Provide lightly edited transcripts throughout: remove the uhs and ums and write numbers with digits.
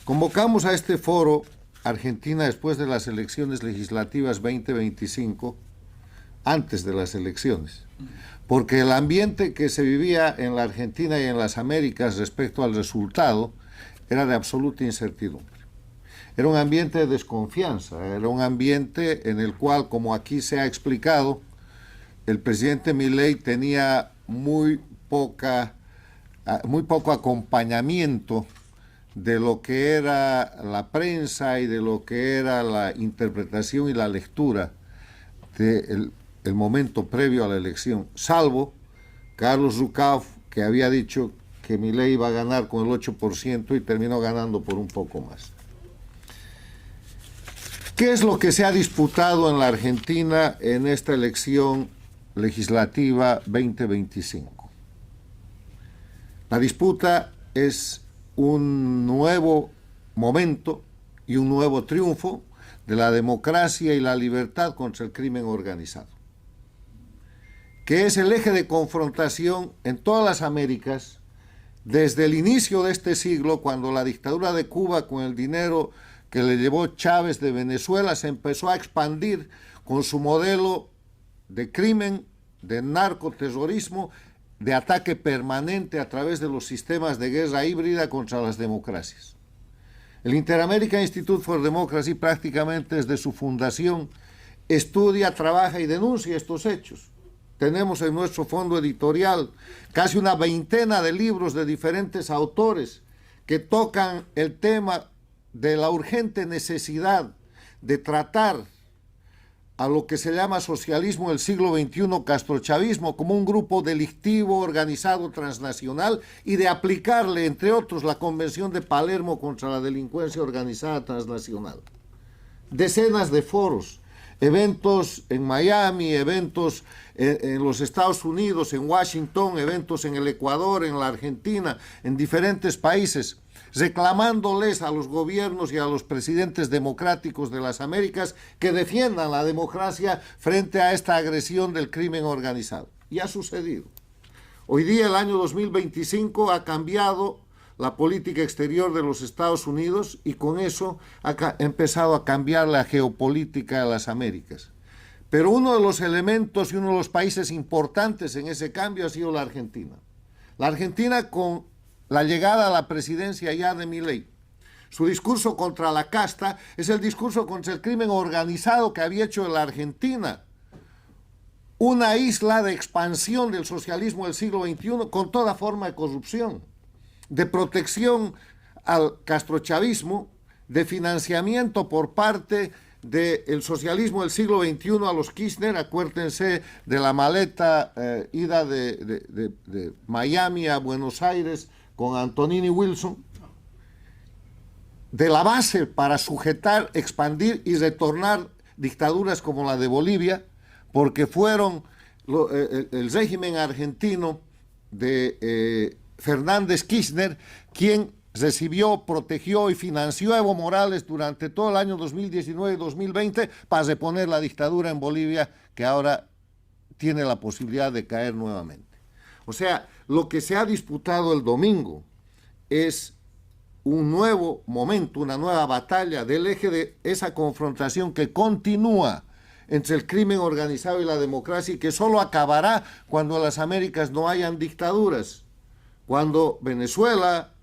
Convocamos a este foro Argentina después de las elecciones legislativas 2025, antes de las elecciones, porque el ambiente que se vivía en la Argentina y en las Américas respecto al resultado era de absoluta incertidumbre. Era un ambiente de desconfianza, era un ambiente en el cual, como aquí se ha explicado, el presidente Milei tenía muy poco acompañamiento de lo que era la prensa y de lo que era la interpretación y la lectura del momento previo a la elección, salvo Carlos Zucauf, que había dicho que Milei iba a ganar con el 8% y terminó ganando por un poco más. ¿Qué es lo que se ha disputado en la Argentina en esta elección legislativa 2025? La disputa es un nuevo momento y un nuevo triunfo de la democracia y la libertad contra el crimen organizado, que es el eje de confrontación en todas las Américas desde el inicio de este siglo, cuando la dictadura de Cuba, con el dinero que le llevó Chávez de Venezuela, se empezó a expandir con su modelo de crimen, de narcoterrorismo, de ataque permanente a través de los sistemas de guerra híbrida contra las democracias. El Inter-American Institute for Democracy, prácticamente desde su fundación, estudia, trabaja y denuncia estos hechos. Tenemos en nuestro fondo editorial casi una veintena de libros de diferentes autores que tocan el tema de la urgente necesidad de tratar a lo que se llama socialismo del siglo XXI, castrochavismo, como un grupo delictivo organizado transnacional, y de aplicarle, entre otros, la Convención de Palermo contra la delincuencia organizada transnacional. Decenas de foros, eventos en Miami, eventos en los Estados Unidos, en Washington, eventos en el Ecuador, en la Argentina, en diferentes países, reclamándoles a los gobiernos y a los presidentes democráticos de las Américas que defiendan la democracia frente a esta agresión del crimen organizado. Y ha sucedido. Hoy día, el año 2025, ha cambiado la política exterior de los Estados Unidos y con eso ha empezado a cambiar la geopolítica de las Américas. Pero uno de los elementos y uno de los países importantes en ese cambio ha sido la Argentina. La Argentina, con la llegada a la presidencia ya de Milei, su discurso contra la casta es el discurso contra el crimen organizado que había hecho de la Argentina una isla de expansión del socialismo del siglo XXI con toda forma de corrupción, de protección al castrochavismo, de financiamiento por parte del socialismo del siglo XXI a los Kirchner. Acuérdense de la maleta ida de Miami a Buenos Aires con Antonini Wilson, de la base para sujetar, expandir y retornar dictaduras como la de Bolivia, porque fueron el régimen argentino de Fernández Kirchner quien recibió, protegió y financió a Evo Morales durante todo el año 2019 y 2020 para reponer la dictadura en Bolivia, que ahora tiene la posibilidad de caer nuevamente. O sea, lo que se ha disputado el domingo es un nuevo momento, una nueva batalla del eje de esa confrontación que continúa entre el crimen organizado y la democracia y que solo acabará cuando en las Américas no hayan dictaduras, cuando Venezuela,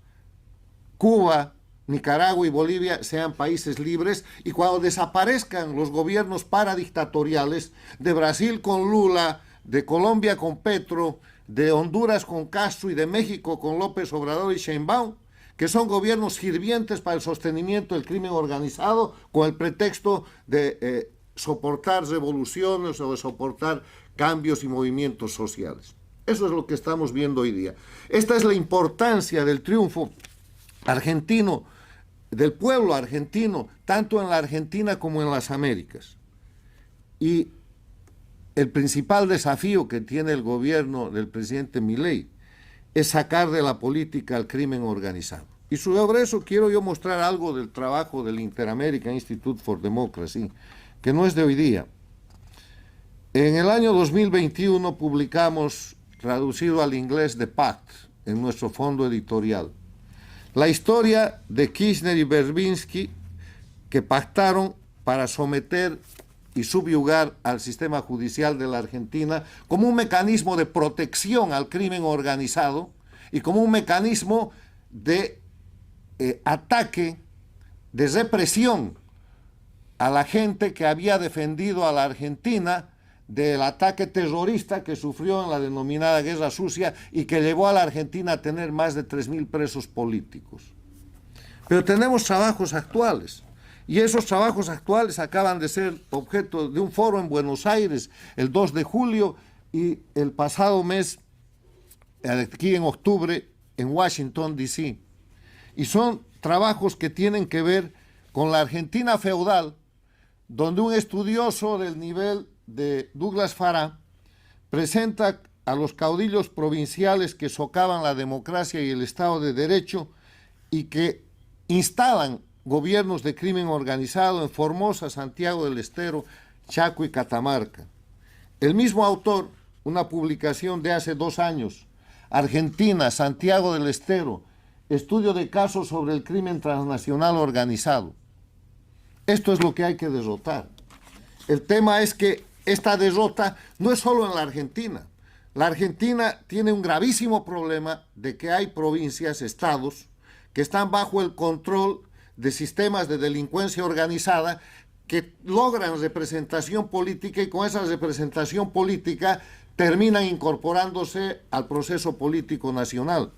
Cuba, Nicaragua y Bolivia sean países libres y cuando desaparezcan los gobiernos paradictatoriales de Brasil con Lula, de Colombia con Petro, de Honduras con Castro y de México con López Obrador y Sheinbaum, que son gobiernos sirvientes para el sostenimiento del crimen organizado con el pretexto de soportar revoluciones o de soportar cambios y movimientos sociales. Eso es lo que estamos viendo hoy día. Esta es la importancia del triunfo argentino, del pueblo argentino, tanto en la Argentina como en las Américas. Y el principal desafío que tiene el gobierno del presidente Milei es sacar de la política al crimen organizado. Y sobre eso quiero yo mostrar algo del trabajo del Inter-American Institute for Democracy, que no es de hoy día. En el año 2021 publicamos, traducido al inglés, The Pact, en nuestro fondo editorial, La historia de Kirchner y Berbinsky, que pactaron para someter y subyugar al sistema judicial de la Argentina como un mecanismo de protección al crimen organizado y como un mecanismo de ataque, de represión a la gente que había defendido a la Argentina del ataque terrorista que sufrió en la denominada Guerra Sucia y que llevó a la Argentina a tener más de 3.000 presos políticos. Pero tenemos trabajos actuales, y esos trabajos actuales acaban de ser objeto de un foro en Buenos Aires el 2 de julio y el pasado mes, aquí en octubre, en Washington, D.C. Y son trabajos que tienen que ver con la Argentina feudal, donde un estudioso del nivel de Douglas Farah presenta a los caudillos provinciales que socavan la democracia y el Estado de Derecho y que instalan gobiernos de crimen organizado en Formosa, Santiago del Estero, Chaco y Catamarca. El mismo autor, una publicación de hace 2 años, Argentina, Santiago del Estero, estudio de casos sobre el crimen transnacional organizado. Esto es lo que hay que derrotar. El tema es que esta derrota no es solo en la Argentina. La Argentina tiene un gravísimo problema de que hay provincias, estados, que están bajo el control de sistemas de delincuencia organizada que logran representación política y con esa representación política terminan incorporándose al proceso político nacional.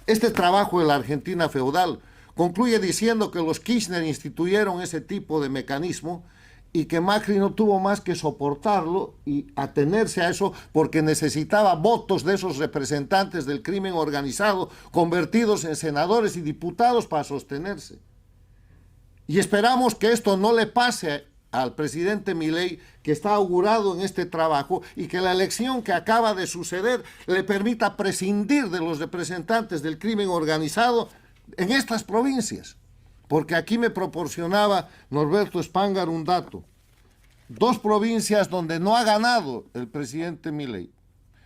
Este trabajo de la Argentina feudal concluye diciendo que los Kirchner instituyeron ese tipo de mecanismo y que Macri no tuvo más que soportarlo y atenerse a eso porque necesitaba votos de esos representantes del crimen organizado convertidos en senadores y diputados para sostenerse. Y esperamos que esto no le pase al presidente Milei, que está augurado en este trabajo, y que la elección que acaba de suceder le permita prescindir de los representantes del crimen organizado en estas provincias. Porque aquí me proporcionaba Norberto Spángar un dato. 2 provincias donde no ha ganado el presidente Milei,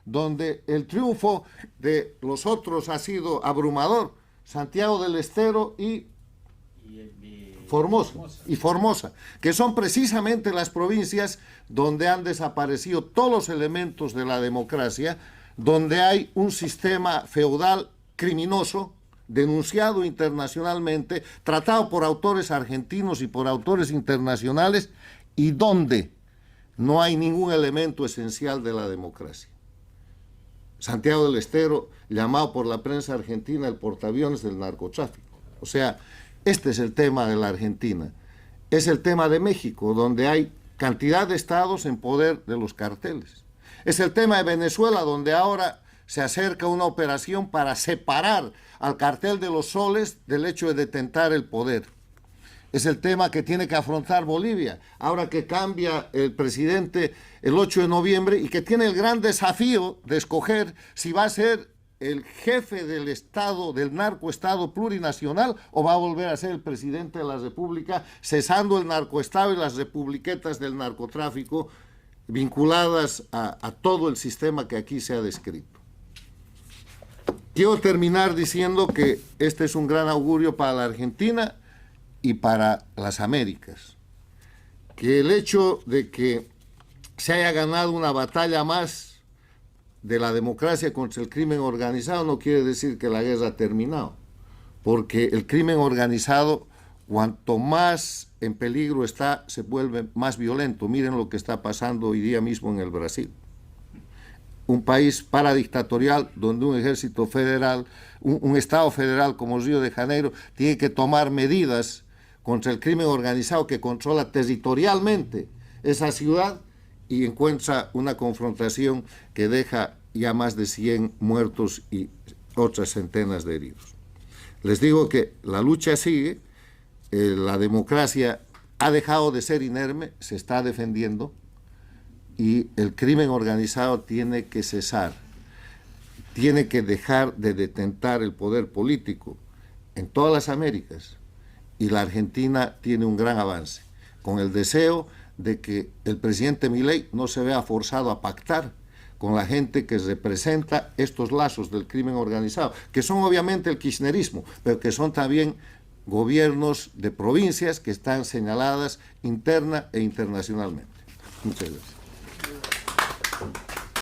donde el triunfo de los otros ha sido abrumador, Santiago del Estero y Formosa, que son precisamente las provincias donde han desaparecido todos los elementos de la democracia, donde hay un sistema feudal criminoso, denunciado internacionalmente, tratado por autores argentinos y por autores internacionales, y donde no hay ningún elemento esencial de la democracia. Santiago del Estero, llamado por la prensa argentina el portaaviones del narcotráfico. O sea, este es el tema de la Argentina. Es el tema de México, donde hay cantidad de estados en poder de los carteles. Es el tema de Venezuela, donde ahora se acerca una operación para separar al cartel de los soles del hecho de detentar el poder. Es el tema que tiene que afrontar Bolivia, ahora que cambia el presidente el 8 de noviembre y que tiene el gran desafío de escoger si va a ser el jefe del Estado, del narcoestado plurinacional, o va a volver a ser el presidente de la República, cesando el narcoestado y las republiquetas del narcotráfico vinculadas a todo el sistema que aquí se ha descrito. Quiero terminar diciendo que este es un gran augurio para la Argentina y para las Américas. Que el hecho de que se haya ganado una batalla más de la democracia contra el crimen organizado no quiere decir que la guerra ha terminado, porque el crimen organizado, cuanto más en peligro está, se vuelve más violento. Miren lo que está pasando hoy día mismo en el Brasil. Un país paradictatorial donde un ejército federal, un Estado federal como Río de Janeiro, tiene que tomar medidas contra el crimen organizado que controla territorialmente esa ciudad y encuentra una confrontación que deja ya más de 100 muertos y otras centenas de heridos. Les digo que la lucha sigue, la democracia ha dejado de ser inerme, se está defendiendo, y el crimen organizado tiene que cesar, tiene que dejar de detentar el poder político en todas las Américas, y la Argentina tiene un gran avance, con el deseo de que el presidente Milei no se vea forzado a pactar con la gente que representa estos lazos del crimen organizado, que son obviamente el kirchnerismo, pero que son también gobiernos de provincias que están señaladas interna e internacionalmente. Muchas gracias.